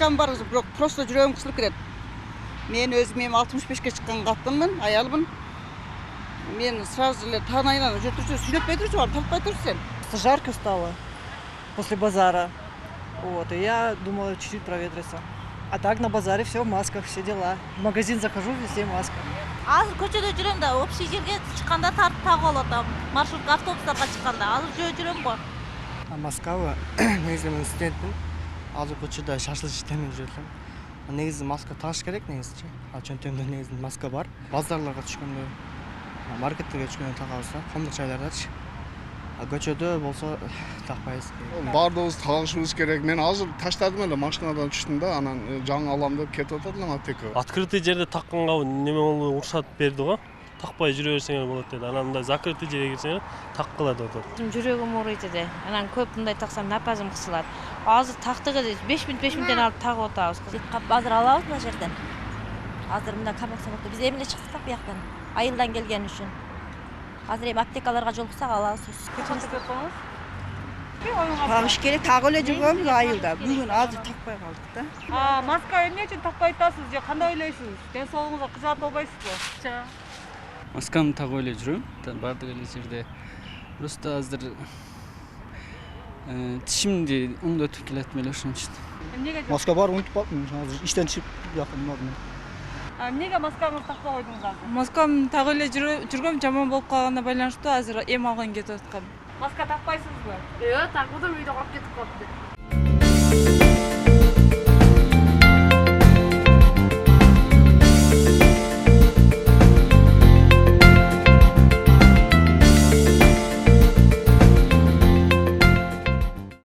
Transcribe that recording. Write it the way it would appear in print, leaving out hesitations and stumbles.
маскам бар, бирок просто жүрөгүм кысылып кетет. Мен өзүм 65-ке чыккан катынмын, аялмын. Мен сразу эле таанайынан сүйлөтпөй турчу, тартпай турчу сен. Жарко стало после базара. Вот, и я думала чуть-чуть проветриться. А так на базаре все в масках, все дела. В магазин захожу, везде маска. Азыр көчөдө жүрөм да, общий жерге чыкканда тартып тагып алатам. Маршрутка, автобустарга чыкканда азыр жүрөм го. Маскабы негизи мен студентмин. Азыр көчөдө шашылыш иштемен жүрөт элем. Негизи маска тагыш керек негизичи. Чөнтөгүмдө негизи маска бар. Базарларга түшкөндө, маркеттерге түшкөндө тагабыз, коомдук жайлардачы. Көчөдө болсо такпайбыз. Бардыгыбыз таанышыбыз керек. Мен азыр таштадым эле, машинадан түштүм да, анан жаңы алам деп кетип атат элем аптекага. Открытый жерде такканга неме болуп уруксат берди го. Такпай жүрө берсеңер болот деди. Анан мындай закрытый жерге кирсеңер таккыла деп атат. Жүрөгүм ооруйт эди. Анан көп мындай таксам напазым кысылат. Азыр тактыгы 5000 алып тагып атабыз. Азыр алабыз мына жерден. Азыр мына камак самокто биз эмне чыксак бияктан, айылдан келген үчүн. Азыр эми аптекаларга жолуксак алабыз. Тагыш керек, тагып эле жүргөм айылда. Бүгүн азыр такпай калдык да. Маска эмне үчүн такпай атасыз же кандай ойлойсуз? Ден соолугуңузга кызмат болбойсузбу? Жок. Маскамды тагып эле жүрөм. Бардык эле жерде. Просто азыр тишимди оңдотуп келатым эле ошон үчүн. Эмнеге? Маска бар, унутуп калдым. Азыр иштен чыгып жакын бардым. Эмнеге маскаңызды такпай койдуңуз азыр? Маскам тагып эле жүргөм жаман болуп калганына байланыштуу азыр эм алган кетип аткам. Маска такпайсызбы? Такпадым, үйдө калып кетип калыптыр.